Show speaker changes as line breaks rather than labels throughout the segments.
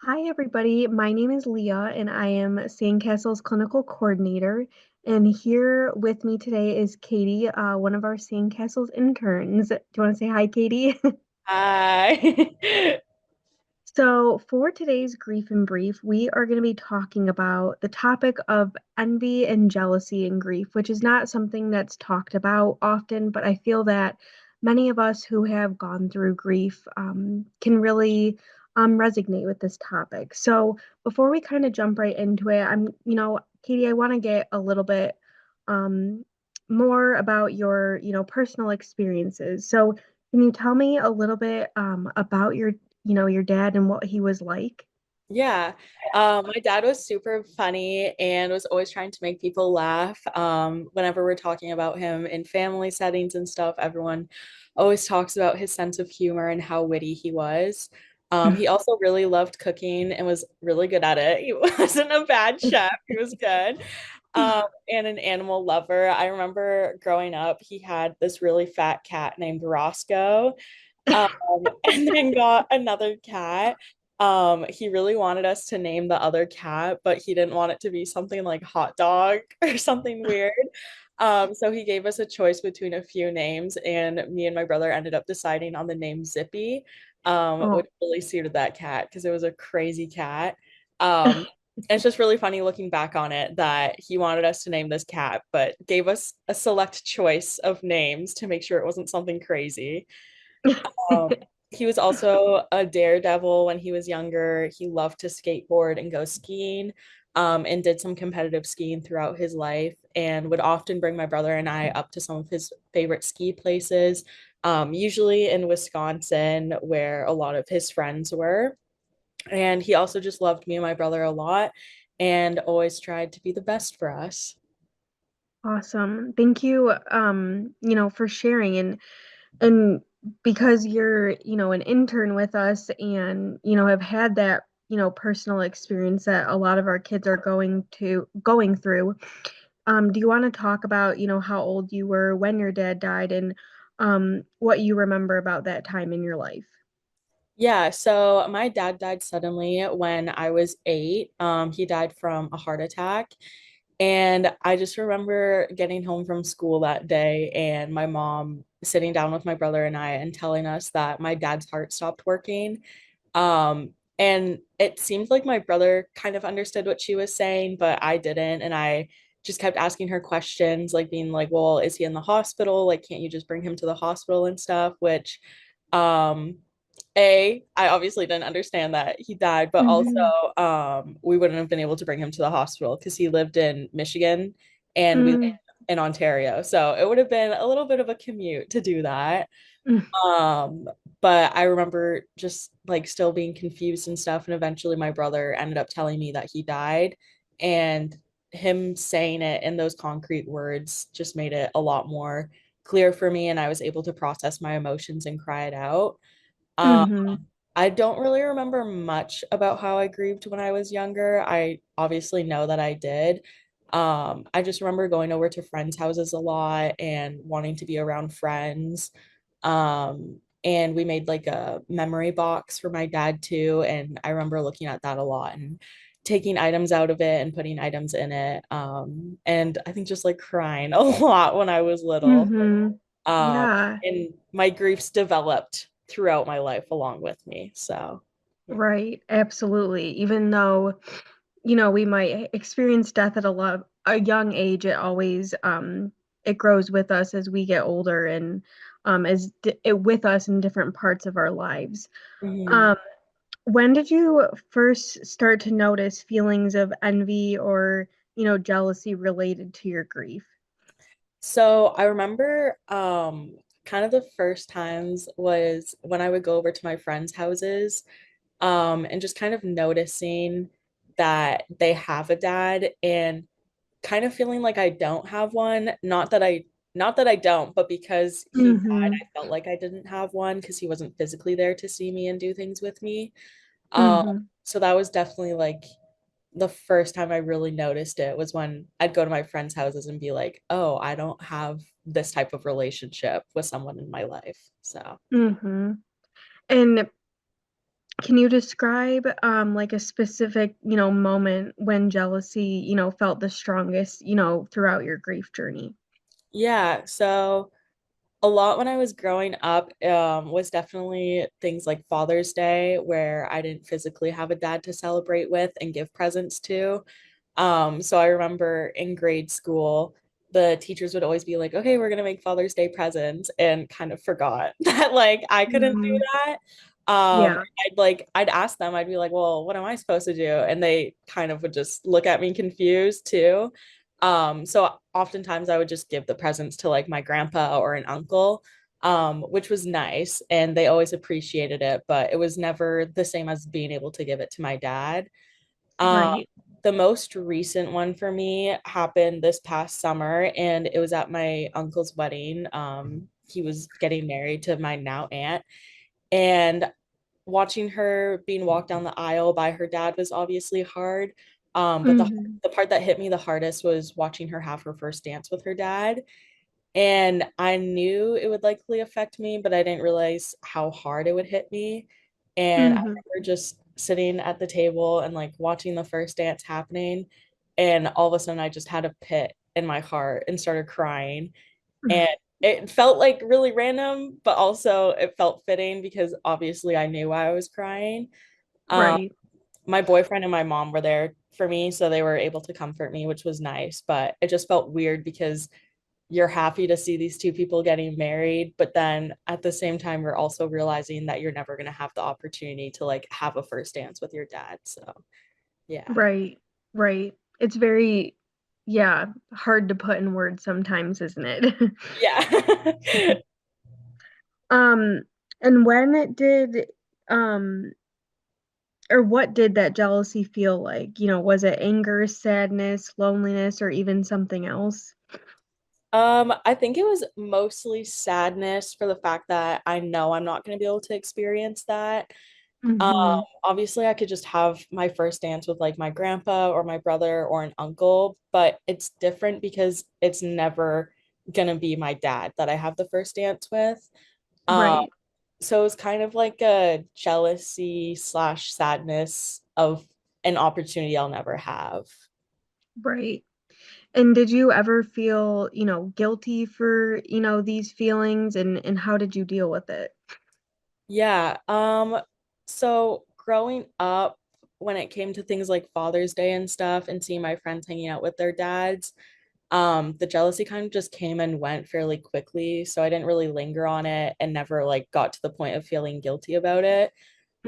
Hi, everybody. My name is Leah, and I am SandCastles clinical coordinator. And here with me today is Catie, one of our SandCastles interns. Do you want to say hi, Catie?
Hi.
So, for today's Grief and Brief, we are going to be talking about the topic of envy and jealousy in grief, which is not something that's talked about often, but I feel that many of us who have gone through grief can really resonate with this topic. So, before we kind of jump right into it, Catie, I want to get a little bit um, more about your, personal experiences. So, can you tell me a little bit about your dad and what he was like?
Yeah. My dad was super funny and was always trying to make people laugh. Whenever we're talking about him in family settings and stuff, everyone always talks about his sense of humor and how witty he was. He also really loved cooking and was really good at it. He wasn't a bad chef, he was good. And an animal lover. I remember growing up, he had this really fat cat named Roscoe. um, and then got another cat. He really wanted us to name the other cat, but he didn't want it to be something like hot dog or something weird. So he gave us a choice between a few names, and me and my brother ended up deciding on the name Zippy,
Oh,
which really suited that cat because it was a crazy cat. Um, and it's just really funny looking back on it that he wanted us to name this cat, but gave us a select choice of names to make sure it wasn't something crazy. Um, he was also a daredevil when he was younger. He loved to skateboard and go skiing, and did some competitive skiing throughout his life, and would often bring my brother and I up to some of his favorite ski places, usually in Wisconsin, where a lot of his friends were. And he also just loved me and my brother a lot and always tried to be the best for us.
awesome. Thank you, for sharing and because you're, an intern with us and, have had that, personal experience that a lot of our kids are going through. Do you want to talk about, how old you were when your dad died and what you remember about that time in your life?
Yeah, so my dad died suddenly when I was 8. He died from a heart attack. And I just remember getting home from school that day and my mom sitting down with my brother and I and telling us that my dad's heart stopped working. And it seemed like my brother kind of understood what she was saying, but I didn't. And I just kept asking her questions, like being like, well, is he in the hospital? Like, can't you just bring him to the hospital and stuff? Which, um, I obviously didn't understand that he died, but also,
Mm-hmm.
we wouldn't have been able to bring him to the hospital because he lived in Michigan and we live
Mm-hmm.
in Ontario. So it would have been a little bit of a commute to do that. Um, but I remember just like still being confused and stuff. And eventually my brother ended up telling me that he died. And him saying it in those concrete words just made it a lot more clear for me. And I was able to process my emotions and cry it out. Um,
Mm-hmm.
I don't really remember much about how I grieved when I was younger. I obviously know that I did. I just remember going over to friends' houses a lot and wanting to be around friends. And we made like a memory box for my dad too. And I remember looking at that a lot and taking items out of it and putting items in it. And I think just like crying a lot when I was little.
Mm-hmm.
Um,
Yeah.
and my griefs developed throughout my life along with me. So, yeah.
Right, absolutely. Even though, we might experience death at a young age, it grows with us as we get older and it with us in different parts of our lives.
Mhm.
Um, when did you first start to notice feelings of envy or, jealousy related to your grief?
So I remember kind of the first times was when I would go over to my friends' houses, and just kind of noticing that they have a dad and kind of feeling like I don't have one. Not that I don't, but because he died,
Mm-hmm.
I felt like I didn't have one because he wasn't physically there to see me and do things with me. Um,
Mm-hmm.
so that was definitely like the first time I really noticed it was when I'd go to my friends' houses and be like, oh, I don't have this type of relationship with someone in my life. So,
Mm-hmm. And Can you describe like a specific, moment when jealousy, felt the strongest, throughout your grief journey?
Yeah, so a lot when I was growing up was definitely things like Father's Day, where I didn't physically have a dad to celebrate with and give presents to. So I remember in grade school, the teachers would always be like, okay, we're gonna make Father's Day presents, and kind of forgot that like I couldn't do
Mhm.
that.
Yeah,
I'd ask them, I'd be like, well, what am I supposed to do? And they kind of would just look at me confused too. So oftentimes I would just give the presents to like my grandpa or an uncle, which was nice, and they always appreciated it, but it was never the same as being able to give it to my dad. Um,
right.
the most recent one for me happened this past summer, and it was at my uncle's wedding. He was getting married to my now aunt, and watching her being walked down the aisle by her dad was obviously hard. But
Hmm.
the part that hit me the hardest was watching her have her first dance with her dad. And I knew it would likely affect me, but I didn't realize how hard it would hit me. And I
Hmm.
remember just sitting at the table and like watching the first dance happening. And all of a sudden, I just had a pit in my heart and started crying. And it felt like really random, but also it felt fitting because obviously I knew why I was crying. Um,
Right.
my boyfriend and my mom were there for me, so they were able to comfort me, which was nice. But it just felt weird because you're happy to see these two people getting married, but then at the same time, you're also realizing that you're never going to have the opportunity to like have a first dance with your dad. So, yeah.
Right. Right. It's very, yeah, hard to put in words sometimes, isn't it?
Yeah.
Um, and when did, um, or what did that jealousy feel like? Was it anger, sadness, loneliness, or even something else?
I think it was mostly sadness for the fact that I know I'm not going to be able to experience that. Um,
Hmm.
Obviously, I could just have my first dance with like my grandpa or my brother or an uncle, but it's different because it's never gonna be my dad that I have the first dance with. Um,
Right.
so it was kind of like a jealousy slash sadness of an opportunity I'll never have.
Right. And did you ever feel, guilty for, these feelings and how did you deal with it?
Yeah. So growing up, when it came to things like Father's Day and stuff and seeing my friends hanging out with their dads, the jealousy kind of just came and went fairly quickly. So I didn't really linger on it and never like got to the point of feeling guilty about it.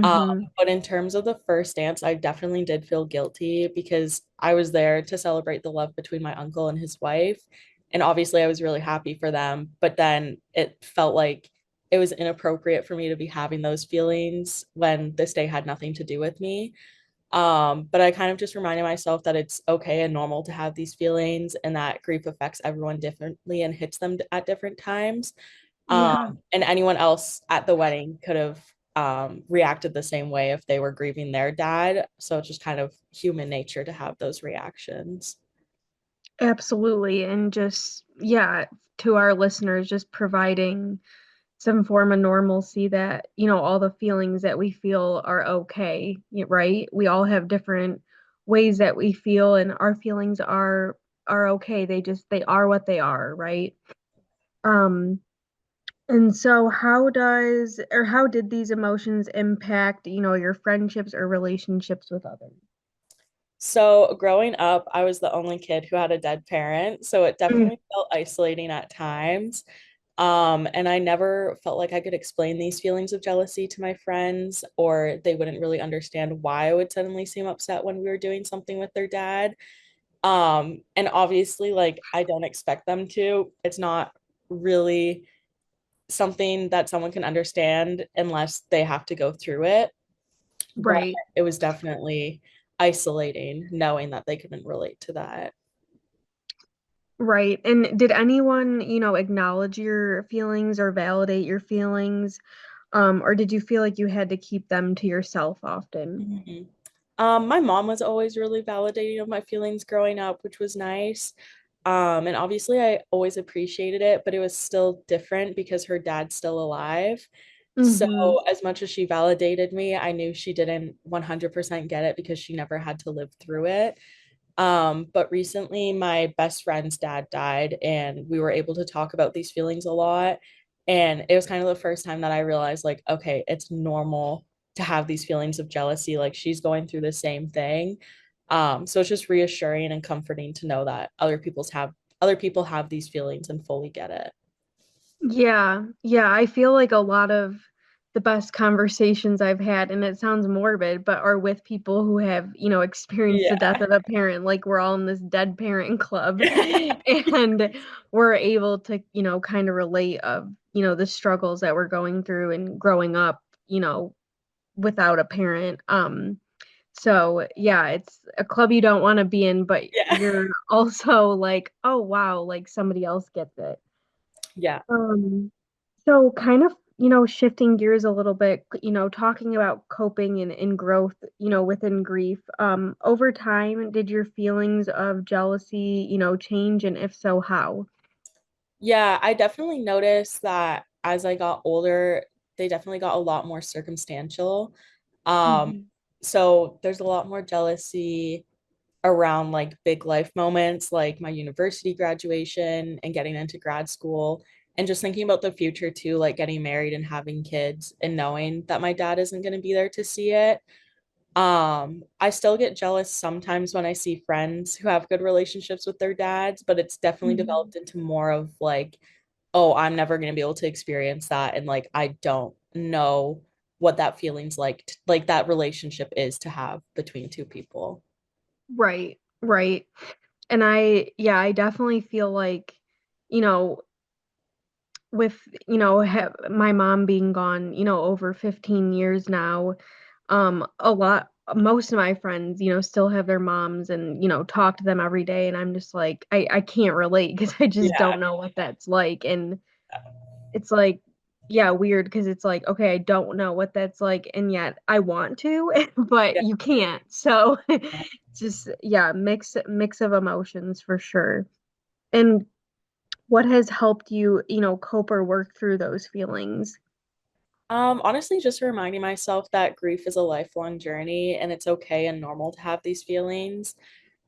Um,
Hmm.
but in terms of the first dance, I definitely did feel guilty because I was there to celebrate the love between my uncle and his wife. And obviously, I was really happy for them. But then it felt like it was inappropriate for me to be having those feelings when this day had nothing to do with me. But I kind of just reminded myself that it's okay and normal to have these feelings and that grief affects everyone differently and hits them at different times.
Yeah.
And anyone else at the wedding could have reacted the same way if they were grieving their dad. So it's just kind of human nature to have those reactions.
Absolutely. And just, yeah, to our listeners, just providing some form of normalcy that, all the feelings that we feel are okay, right? We all have different ways that we feel and our feelings are okay. They are what they are, right? Um, and so how did these emotions impact, your friendships or relationships with others?
So growing up, I was the only kid who had a dead parent. So it
Mm.
definitely felt isolating at times. And I never felt like I could explain these feelings of jealousy to my friends, or they wouldn't really understand why I would suddenly seem upset when we were doing something with their dad. And obviously, like, I don't expect them to. It's not really something that someone can understand unless they have to go through it. But
Right.
it was definitely isolating knowing that they couldn't relate to that.
Right. And did anyone, acknowledge your feelings or validate your feelings? Or did you feel like you had to keep them to yourself often?
Mhm. My mom was always really validating of my feelings growing up, which was nice. And obviously, I always appreciated it, but it was still different because her dad's still alive. So
Mhm.
as much as she validated me, I knew she didn't 100% get it because she never had to live through it. But recently my best friend's dad died and we were able to talk about these feelings a lot. And it was kind of the first time that I realized, like, okay, it's normal to have these feelings of jealousy. Like she's going through the same thing. So it's just reassuring and comforting to know that other people have these feelings and fully get it.
Yeah, yeah, I feel like a lot of the best conversations I've had, and it sounds morbid, but are with people who have, experienced the death
Yeah.
of a parent. Like we're all in this dead parent club, and we're able to, kind of relate of, the struggles that we're going through and growing up, without a parent. So yeah, it's a club you don't want to be in, but
Yeah.
you're also like, oh wow, like somebody else gets it.
Yeah.
Um, so kind of, shifting gears a little bit, talking about coping and growth, within grief. Over time, did your feelings of jealousy, change, and if so, how?
Yeah, I definitely noticed that as I got older, they definitely got a lot more circumstantial. Um,
Hmm.
so there's a lot more jealousy around like big life moments like my university graduation and getting into grad school and just thinking about the future too, like getting married and having kids and knowing that my dad isn't going to be there to see it. I still get jealous sometimes when I see friends who have good relationships with their dads, but it's definitely
Hmm.
developed into more of like, oh, I'm never going to be able to experience that. And like, I don't know what that feeling's like, like that relationship is to have between two people.
Right, right. And yeah, I definitely feel like, you know, with my mom being gone over 15 years now, a lot most of my friends still have their moms and talk to them every day, and I'm just like I can't relate because I just
Yeah.
don't know what that's like. And it's like, yeah, weird because it's like, okay, I don't know what that's like and yet I want to but
Yeah.
you can't. So just, yeah, mix of emotions for sure. And what has helped you, cope or work through those feelings?
Honestly, just reminding myself that grief is a lifelong journey and it's okay and normal to have these feelings.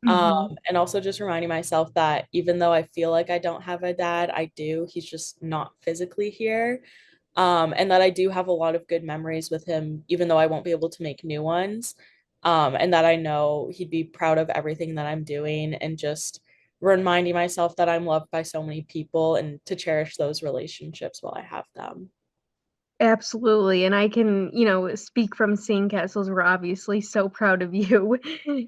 Mhm.
And also just reminding myself that even though I feel like I don't have a dad, I do. He's just not physically here. And that I do have a lot of good memories with him, even though I won't be able to make new ones. And that I know he'd be proud of everything that I'm doing and just reminding myself that I'm loved by so many people and to cherish those relationships while I have them.
Absolutely, and I can, speak from SandCastles. We're obviously so proud of you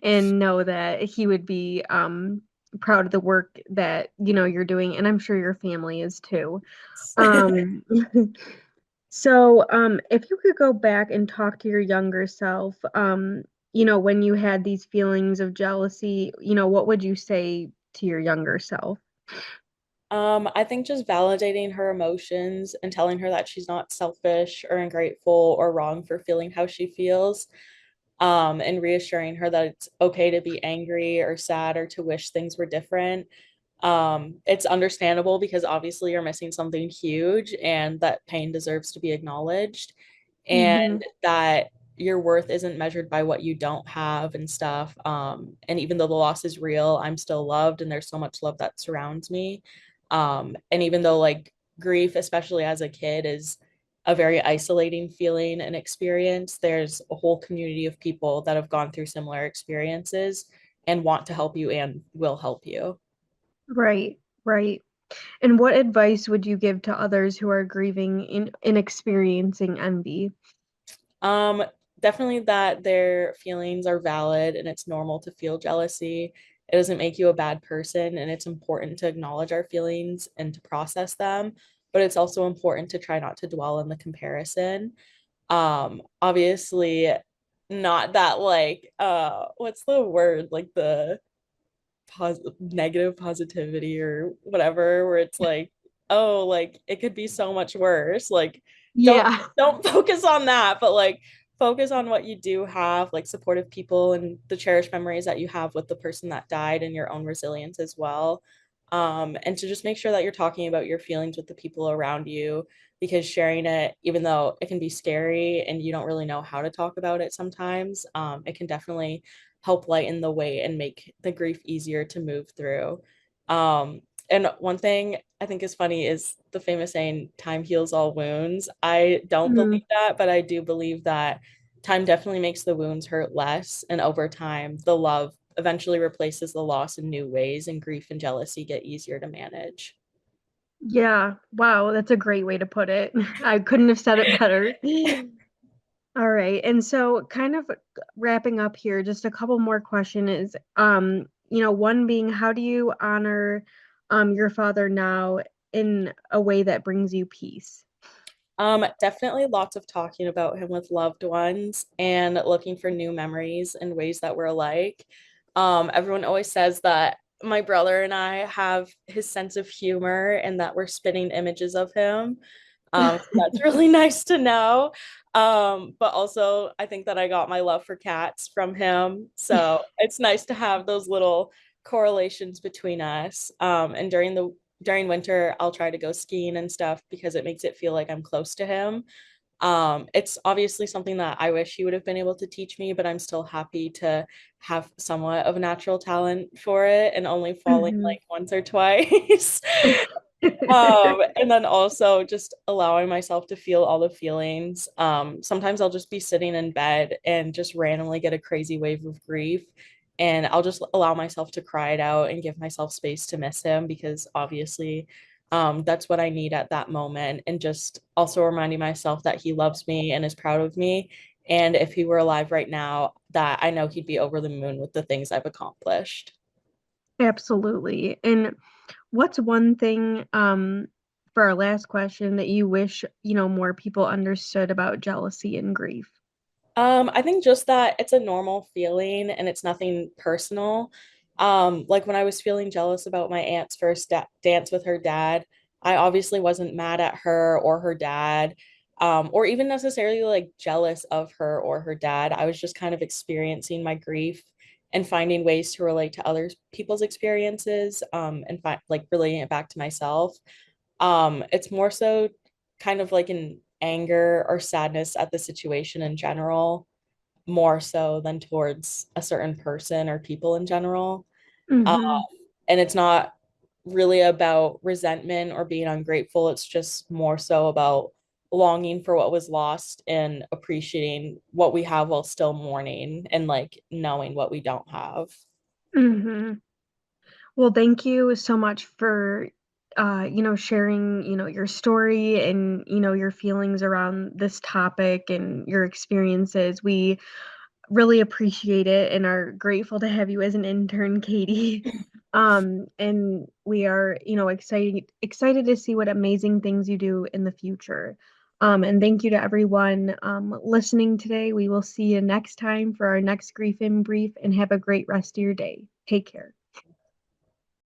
and know that he would be proud of the work that, you're doing, and I'm sure your family is too. Um so if you could go back and talk to your younger self, when you had these feelings of jealousy, what would you say to your younger self?
I think just validating her emotions and telling her that she's not selfish or ungrateful or wrong for feeling how she feels. And reassuring her that it's okay to be angry or sad or to wish things were different. It's understandable because obviously you're missing something huge and that pain deserves to be acknowledged and
Hmm.
that your worth isn't measured by what you don't have and stuff. And even though the loss is real, I'm still loved and there's so much love that surrounds me. And even though like grief, especially as a kid, is a very isolating feeling and experience, there's a whole community of people that have gone through similar experiences and want to help you and will help you.
Right, right. And what advice would you give to others who are grieving in experiencing envy?
Um, Definitely that their feelings are valid and it's normal to feel jealousy. It doesn't make you a bad person, and it's important to acknowledge our feelings and to process them. But it's also important to try not to dwell in the comparison. Obviously, not that like what's the word? Like the negative positivity or whatever, where it's like, oh, like it could be so much worse. Like, don't
Yeah.
don't focus on that, but like focus on what you do have, like supportive people and the cherished memories that you have with the person that died and your own resilience as well. and to just make sure that you're talking about your feelings with the people around you, because sharing it, even though it can be scary and you don't really know how to talk about it sometimes, it can definitely help lighten the weight and make the grief easier to move through. Um, and one thing I think is funny is the famous saying, time heals all wounds. I don't
Mm,
believe that, but I do believe that time definitely makes the wounds hurt less. And over time, the love eventually replaces the loss in new ways, and grief and jealousy get easier to manage.
yeah. Wow, that's a great way to put it. I couldn't have said it better. All right. And so kind of wrapping up here, just a couple more questions is one being how do you honor your father now in a way that brings you peace?
Definitely lots of talking about him with loved ones and looking for new memories and ways that we're alike. Everyone always says that my brother and I have his sense of humor and that we're spitting images of him. So that's really nice to know. But also, I think that I got my love for cats from him. So it's nice to have those little correlations between us. And during winter, I'll try to go skiing and stuff because it makes it feel like I'm close to him. It's obviously something that I wish he would have been able to teach me, but I'm still happy to have somewhat of a natural talent for it and only falling
Hmm.
like once or twice. And then also just allowing myself to feel all the feelings. Sometimes I'll just be sitting in bed and just randomly get a crazy wave of grief. And I'll just allow myself to cry it out and give myself space to miss him because obviously that's what I need at that moment. And just also reminding myself that he loves me and is proud of me. And if he were alive right now, that I know he'd be over the moon with the things I've accomplished.
Absolutely. And what's one thing for our last question that you wish, more people understood about jealousy and grief?
I think just that it's a normal feeling and it's nothing personal. Like when I was feeling jealous about my aunt's first dance with her dad, I obviously wasn't mad at her or her dad, or even necessarily like jealous of her or her dad. I was just kind of experiencing my grief and finding ways to relate to other people's experiences, and like relating it back to myself. It's more so kind of like an anger or sadness at the situation in general, more so than towards a certain person or people in general. Um,
Hmm.
and it's not really about resentment or being ungrateful. It's just more so about longing for what was lost and appreciating what we have while still mourning and like knowing what we don't have.
Hmm. Well, thank you so much for, sharing, your story and, your feelings around this topic and your experiences. We really appreciate it and are grateful to have you as an intern, Catie. And we are, excited to see what amazing things you do in the future. And thank you to everyone listening today. We will see you next time for our next Grief in Brief and have a great rest of your day. Take care.